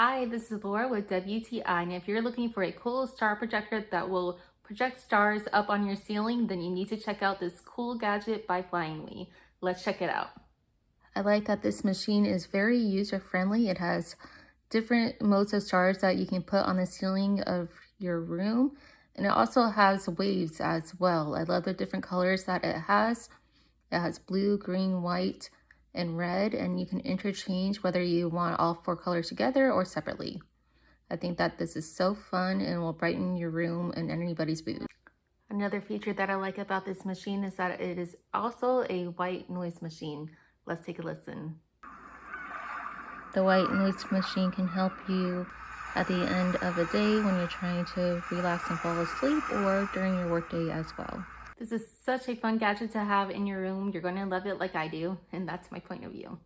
Hi, this is Laura with WTI, and if you're looking for a cool star projector that will project stars up on your ceiling, then you need to check out this cool gadget by Flyinwe. Let's check it out. I like that this machine is very user-friendly. It has different modes of stars that you can put on the ceiling of your room, and it also has waves as well. I love the different colors that it has. It has blue, green, white, and red, and you can interchange whether you want all four colors together or separately. I think that this is so fun and will brighten your room and anybody's mood. Another feature that I like about this machine is that it is also a white noise machine. Let's take a listen. The white noise machine can help you at the end of a day when you're trying to relax and fall asleep, or during your workday as well. This is such a fun gadget to have in your room. You're going to love it like I do, and that's my point of view.